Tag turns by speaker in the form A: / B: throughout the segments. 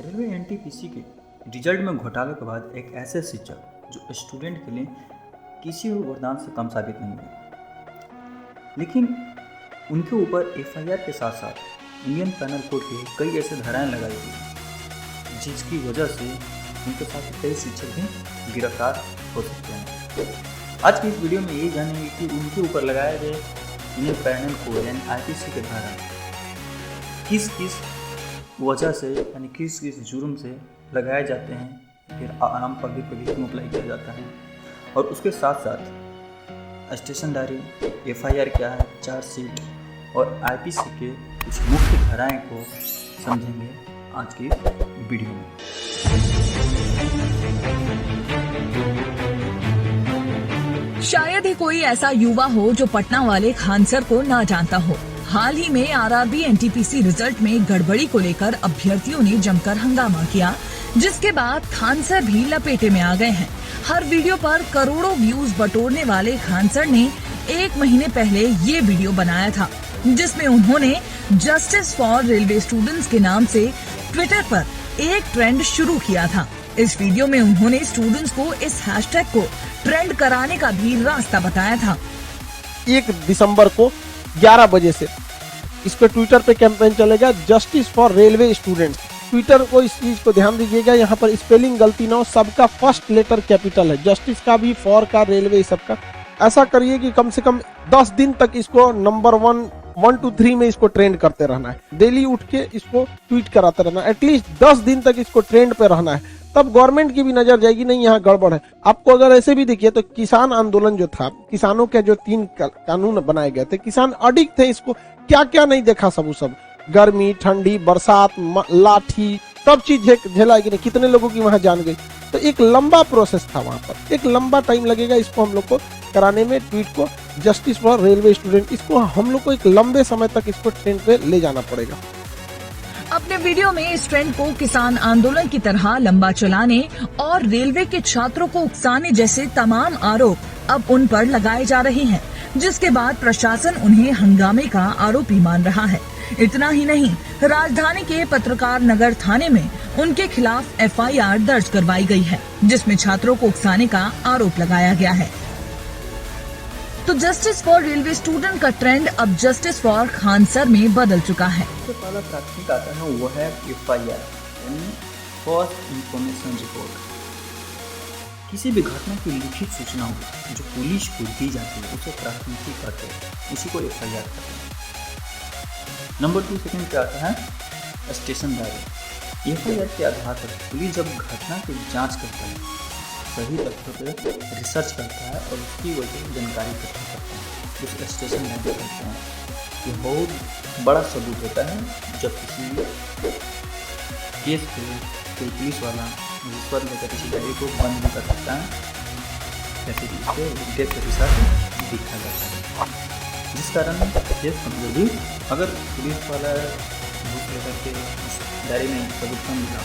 A: Railway NTPC के result में घोटाले के बाद एक ऐसे शिक्षक जो स्टूडेंट के लिए किसी भी वरदान से कम साबित नहीं हुए, लेकिन उनके ऊपर एफआईआर के साथ साथ इंडियन पैनल कोड के कई ऐसे धाराएं लगाई गई जिसकी वजह से उनके साथ कई शिक्षक भी गिरफ्तार हो सकते हैं। आज की इस वीडियो में यही जानेंगे कि उनके ऊपर लगाए गए इंडियन पैनल कोड यानी आईपीसी के धारा किस किस वजह से यानी किस किस जुर्म से लगाए जाते हैं, फिर आम पब्लिक पर भी क्यों अप्लाई किया जाता है, और उसके साथ साथ स्टेशन डायरी, एफआईआर क्या है, चार्जशीट और आईपीसी के कुछ मुख्य धाराएं को समझेंगे आज की वीडियो में।
B: शायद ही कोई ऐसा युवा हो जो पटना वाले खान सर को ना जानता हो। हाल ही में आरआरबी एनटीपीसी रिजल्ट में गड़बड़ी को लेकर अभ्यर्थियों ने जमकर हंगामा किया, जिसके बाद खान सर भी लपेटे में आ गए हैं। हर वीडियो पर करोड़ों व्यूज बटोरने वाले खान सर ने 1 महीने पहले ये वीडियो बनाया था, जिसमें उन्होंने जस्टिस फॉर रेलवे स्टूडेंट्स के नाम से ट्विटर पर एक ट्रेंड शुरू किया था। इस वीडियो में उन्होंने स्टूडेंट्स को इस हैशटैग को ट्रेंड कराने का भी रास्ता बताया था।
C: 1 दिसंबर को 11 बजे से इस पे ट्विटर पे कैंपेन चलेगा, justice for railway students. Twitter को इस चीज को ध्यान दीजिएगा, यहाँ पर स्पेलिंग गलती ना हो, सबका फर्स्ट लेटर कैपिटल है, जस्टिस का भी, फॉर का, रेलवे सबका। ऐसा करिए कि कम से कम 10 दिन तक इसको नंबर 1, 2, 3 में इसको ट्रेंड करते रहना है। डेली उठ के इसको ट्वीट कराते रहना है, एटलीस्ट 10 दिन तक इसको ट्रेंड पे रहना है, तब गवर्नमेंट की भी नजर जाएगी नहीं यहाँ गड़बड़ है। आपको अगर ऐसे भी देखिए तो किसान आंदोलन जो था, किसानों के जो 3 कानून बनाए गए थे, किसान अडिक्ट थे, इसको क्या क्या नहीं देखा, सब गर्मी, ठंडी, बरसात, लाठी, सब चीज झेला कि नहीं, कितने लोगों की वहां जान गई। तो एक लंबा प्रोसेस था वहां पर, एक लंबा टाइम लगेगा इसको हम लोग को कराने में। ट्वीट को जस्टिस फॉर रेलवे स्टूडेंट, इसको हम लोग को एक लंबे समय तक इसको ट्रेंड पे ले जाना पड़ेगा।
B: अपने वीडियो में इस ट्रेंड को किसान आंदोलन की तरह लंबा चलाने और रेलवे के छात्रों को उकसाने जैसे तमाम आरोप अब उन पर लगाए जा रहे हैं, जिसके बाद प्रशासन उन्हें हंगामे का आरोपी मान रहा है। इतना ही नहीं, राजधानी के पत्रकार नगर थाने में उनके खिलाफ एफआईआर दर्ज करवाई गई है, जिसमें छात्रों को उकसाने का आरोप लगाया गया है। तो जस्टिस फॉर रेलवे स्टूडेंट का ट्रेंड अब जस्टिस फॉर खान सर में बदल चुका है।
A: सबसे पहला प्राथमिक आता है वो है एफआईआर यानी फर्स्ट इंफॉर्मेशन रिपोर्ट। किसी भी घटना की लिखित सूचना हो जो पुलिस को दी जाती है उसे प्राथमिकी कहते हैं, उसी को एफआईआर कहते हैं। नंबर 2 सेकंड पे आता है स्टेशन डायरी। एफआईआर के आधार पर पुलिस जब घटना की जांच करता है, सही तथ्यों पर रिसर्च करता है और उसकी वजह जानकारी इकट्ठा करता है, उस स्टेशन डायरी करते हैं। ये बहुत बड़ा सबूत होता है जब किसी केस पे कोई पुलिस वाला रिश्वत लेकर किसी डायरी को बंद भी कर सकता है या फिर इस पर डेथ के साथ दिखा जाता है, जिस कारण केस कमजोर भी, अगर पुलिस वाला घूस लेकर के डायरी में सबूत कम लिखा,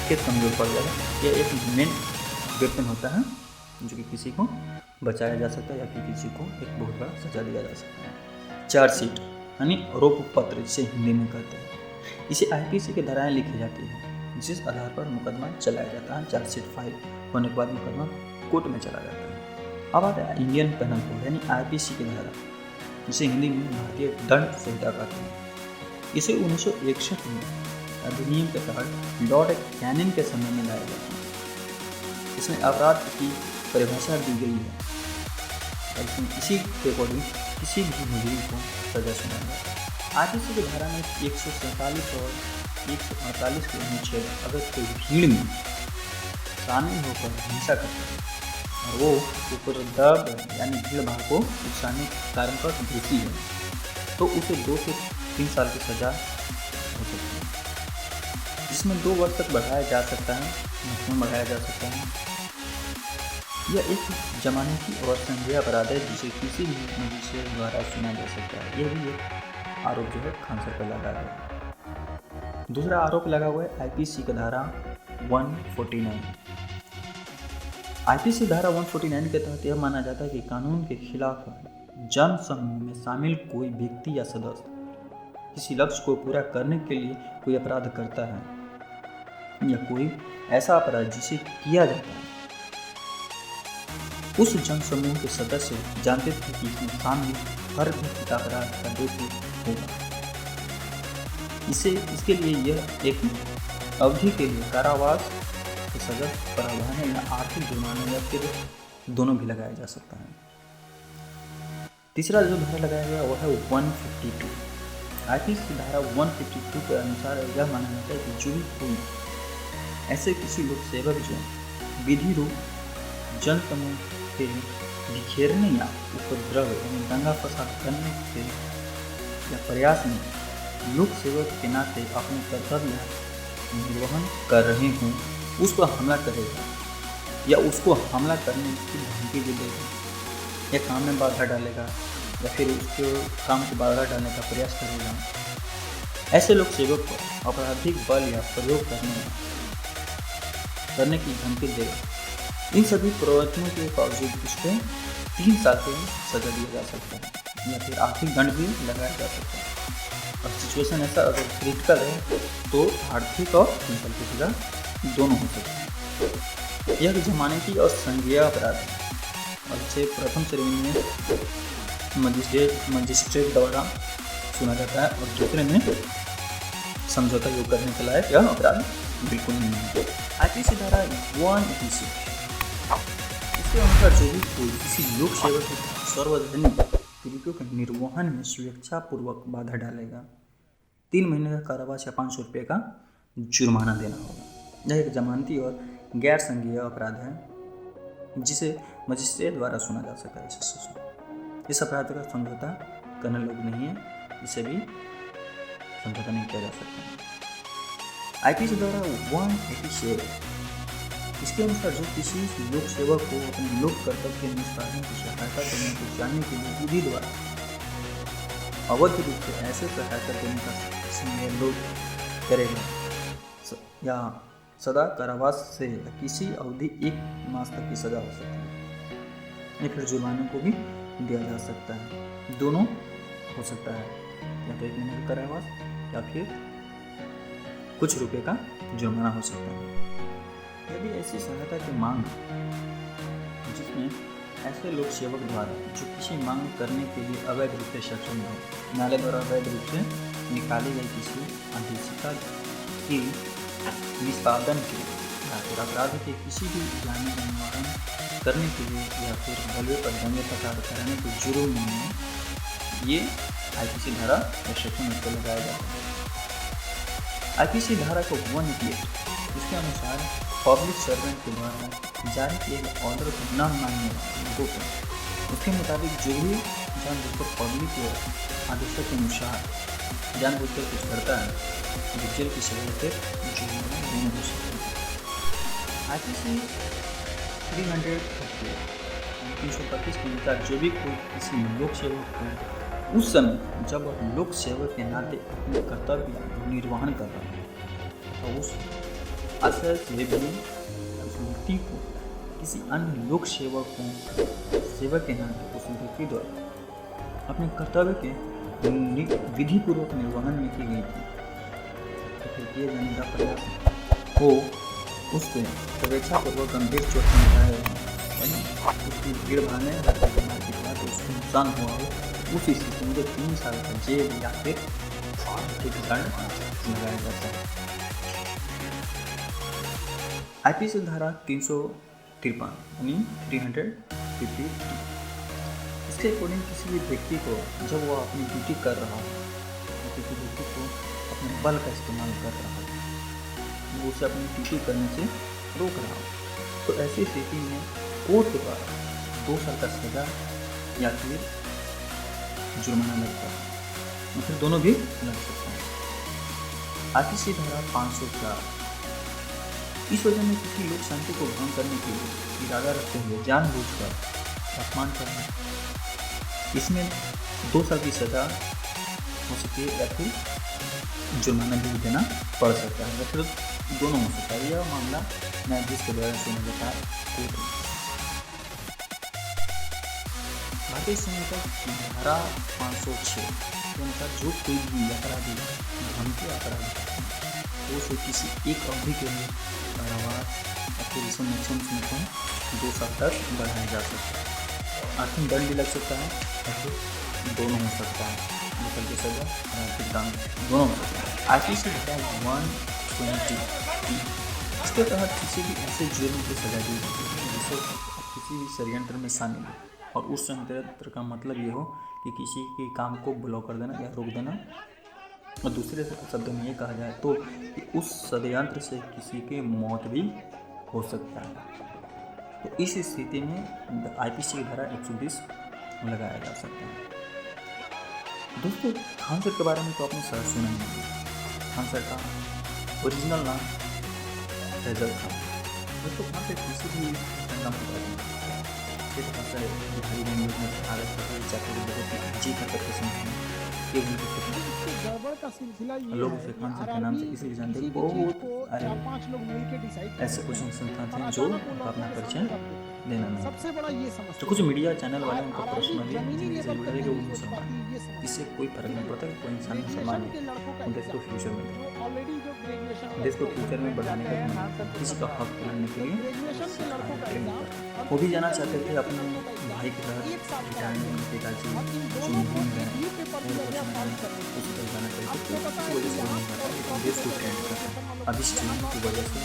A: केस कमजोर पड़ जाएगा। यह एक मेन वेपन होता है जो कि किसी को बचाया जा सकता है या फिर किसी को एक बहुत बड़ा सजा दिया जा सकता है। चार्जशीट यानी आरोप पत्र, जिसे हिंदी में कहते हैं, इसे आईपीसी की धाराएं लिखी जाती है जिस आधार पर मुकदमा चलाया जाता है। चार्जशीट फाइल होने के बाद मुकदमा कोर्ट में चला जाता है। अब आता है इंडियन पैनल कोड यानी आईपीसी की धारा, जिसे हिंदी में भारतीय दंड संहिता कहते हैं। इसे 1961 में अधिनियम के तहत लॉर्ड कैनिंग के समय में लाया गया। इसमें अपराध की परिभाषा दी गई है और इसमें इसी के अकॉर्डिंग किसी भी मुजरिम को सजा सुनाया जाता है। आईपीसी की धारा में 147 और 148 के अनुच्छेद अगर कोई भीड़ में शामिल होकर हिंसा करता है और वो उपद्रव यानी भीड़ भाड़ को उकसाने के कारण पर दोषी है तो उसे 2 से 3 साल की सजा हो सकती है, जिसमें 2 वर्ष तक बढ़ाया जा सकता है, मैक्सिमम बढ़ाया जा सकता है। यह एक जमानती और संज्ञेय अपराध है जिसे किसी भी मजिस्ट्रेट द्वारा सुना जा सकता है। यह भी एक आरोप जो है खान सर पर लगा है। दूसरा आरोप लगा हुआ है आईपीसी की धारा 149। आईपीसी धारा 149 के तहत यह माना जाता है कि कानून के खिलाफ जन समूह में शामिल कोई व्यक्ति या सदस्य किसी लक्ष्य को पूरा करने के लिए कोई अपराध करता है या कोई ऐसा अपराध जिसे किया जाता है, उस जनसमूह के सदस्य जानते थे कि इसमें शामिल हर व्यक्ति अपराध का दोषी होगा। इसके लिए यह एक अवधि के लिए कारावास की सजा, प्रावधान या आर्थिक जुर्माना या फिर दोनों भी लगाया जा सकता है। तीसरा जो धारा लगाया गया वह है 152। आईपीसी धारा 152 के अनुसार यह माना जाता है कि जो भी कोई ऐसे किसी लोक सेवक जो विधि रूप जनसमूह के बिखेरने या उपद्रव यानी दंगा फसाद करने से या प्रयास में लोक सेवक के नाते अपने कर्तव्य निर्वहन कर रहे हों, उस पर हमला करेगा या उसको हमला करने की धमकी भी देगा या काम में बाधा डालेगा या फिर उसके काम को बाधा डालने का प्रयास करेगा, ऐसे लोक सेवक को आपराधिक बल या प्रयोग करने की धमकी देगा। इन सभी प्रवचनों के बावजूद उसको 3 साल की सजा दिया जा सकता है या फिर आर्थिक दंड भी लगाया जा सकता है। और सिचुएशन ऐसा अगर क्रिटिकल है तो आर्थिक और 3 साल की सजा दोनों हो सकती है। यह जमानती और संज्ञेय अपराध है और इसे प्रथम श्रेणी में मजिस्ट्रेट द्वारा सुना जाता है और दूसरे में समझौता योग करने के लायक यह अपराध बिल्कुल नहीं है। आईपीसी धारा 186 इसके अनुसार जो भी कोई किसी लोक सेवक के सार्वजनिक तरीकों के निर्वहन में स्वेच्छापूर्वक बाधा डालेगा 3 महीने का कारावास या 500 रुपये का जुर्माना देना होगा। यह एक जमानती और गैर संज्ञेय अपराध है जिसे मजिस्ट्रेट द्वारा सुना जा सकता है। इस अपराध का समझौता करने योग्य नहीं है, इसे भी समझौता नहीं किया जा सकता। आईपीसी द्वारा 187 इसके अनुसार जो किसी लोक सेवक को अपने लोक कर्तव्य के निष्पादन की सहायता करने को जानने के लिए विधि द्वारा अवैध रूप से ऐसे सहायता देने का संयोग करेगा या सदा कारावास से किसी अवधि 1 मास तक की सजा हो सकती है या फिर जुर्माने को भी दिया जा सकता है। दोनों हो सकता है या तो 1 महीने का कारावास या फिर कुछ रुपए का जुर्माना हो सकता है। यदि ऐसी सहायता की मांग जिसमें ऐसे लोक सेवक द्वारा जो किसी मांग करने के लिए अवैध रूप से सक्षम हो, न्यायालय द्वारा अवैध रूप से निकाली गई किसी आदेशिका की निष्पादन के या फिर अपराध के किसी भी जाने का निवारण करने के लिए या फिर बलवे पर दंगे फसाद कराने के जुर्म में ये आईपीसी धारा या सेक्शन उसको लगाया जाता है। आईपीसी धारा को 188 इसके अनुसार पब्लिक सर्वेंट के द्वारा जारी किए गए ऑर्डर को न मानने वाले लोगों को उसके मुताबिक जो भी जानबूझकर पब्लिक के आदेशों के अनुसार जानबूझकर कुछ करता है जो जेल की सजा से जुर्माना नहीं हो सकता। आईपीसी 335 के अनुसार जो भी कोई किसी लोक सेवक को उस समय जब वह लोक सेवक के नाते अपने कर्तव्य निर्वहन कर रहा है तो उस आशय से भी उस व्यक्ति को किसी अन्य लोक सेवक के नाते उस व्यक्ति द्वारा अपने कर्तव्य के विधिपूर्वक निर्वहन में की गई थी तो फिर किए जाने का प्रयास हो उसको स्वेच्छापूर्वक गंभीर चोट पहुँचाया यानी उसकी भीड़ भाड़ने के बाद उसको नुकसान हुआ हो उस स्थिति में 3 साल का जेल या फिर आर्थिक दंड लगाया जाता है। आईपीसी धारा 353 यानी 353 इसके अकॉर्डिंग किसी भी व्यक्ति को जब वह अपनी ड्यूटी कर रहा हो किसी व्यक्ति को अपने बल का इस्तेमाल कर रहा हो वो उसे अपनी ड्यूटी करने से रोक रहा हो तो ऐसी स्थिति में कोर्ट के द्वारा 2 साल का सजा या फिर जुर्माना लगता है या फिर दोनों भी लग सकता है। आईपीसी धारा 504 इस वजह में किसी लोक शांति को भंग करने के लिए इरादा रखते हुए जानबूझकर अपमान करना इसमें 2 साल की सजा हो सकती है या फिर जुर्माना भी देना पड़ सकता है या फिर दोनों हो सकता है। यह मामला न्यायाधीश के द्वारा सुना जाता है कोर्ट में। भारतीय संहिता की धारा 506 के अनुसार जो कोई भी अपराधी धमकी अपराधी निर्दोष हो किसी एक अवधि के लिए कारावास एक्विजिशन में 2 साल तक बढ़ाया जा सकता है। आर्थिक दंड भी लग सकता है और फिर दोनों हो सकता है, मुकल की सजा और आर्थिक दंड दोनों हो सकता है। आईपीसी होता है 120। इसके तहत किसी भी ऐसे जुर्म की सजा दी जाती है जिससे किसी भी षड्यंत्र में शामिल हो, और उस षड्यंत्र का मतलब ये हो कि किसी के काम को ब्लॉक कर देना या रोक देना, और दूसरे शब्दों में ये कहा जाए तो कि उस षड्यंत्र से किसी की मौत भी हो सकता है। तो इस स्थिति में आईपीसी की धारा 120 लगाया जा सकता है। दोस्तों, खान सर के बारे में तो आपने शायद सुना ही होगा। खान सर का ओरिजिनल नाम फैजल खान। दोस्तों, खान सर किसी भी नाम को खान सर बिहारी लैंग्वेज में भारत का चाकरी बहुत ही जी करके पसंद है। लोग उसे खान सर के नाम से इसलिए जानते हैं। बहुत ऐसे कोचिंग संस्थान थे जो अपना परिचय देना नहीं। तो कुछ मीडिया चैनल वाले उनको पर्सनली से जुड़े कि वो मुसलमान, इससे कोई फर्क नहीं पड़ता कि कोई इंसान मुसलमान है। देश को फ्यूचर में बढ़ाने का किसी का हक दिलाने के लिए वो भी जाना चाहते थे अपने भाई के तहत रिटायरमेंट पिताजी जो मुहिम है उसी पर जाना चाहते थे। इसी वजह से नहीं पता लेकिन देश को ट्रेंड करते अब इस चीज़ की वजह से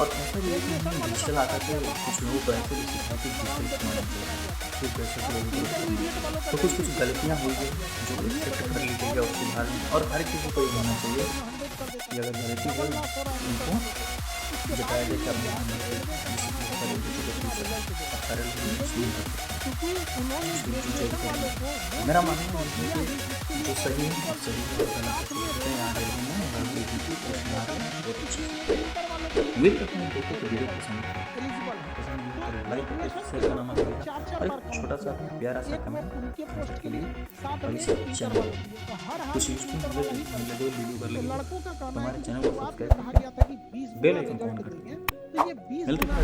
A: और ऐसा भी है कि हम डिजिटल आकर के कुछ लोगों को ऐसे भी सिखाया कि डिजिटल इस्तेमाल किया फिर कैसे तो कुछ गलतियाँ हुई है जो एक्सेप्ट कर ली गई और सुधार, और हर किसी को ये होना चाहिए कि अगर गलती हो उनको बताया जाए कि मेरा मानना है कि जो सही है सही वीडियो लाइक शेयर करना मत भूलिएगा और एक छोटा सा प्यारा सा कमेंट के लिए और इस चैनल कुछ यूजफुल वीडियो कर लेंगे तो हमारे चैनल को सब्सक्राइब करके बेल आइकन को ऑन कर दीजिए। मिलते हैं।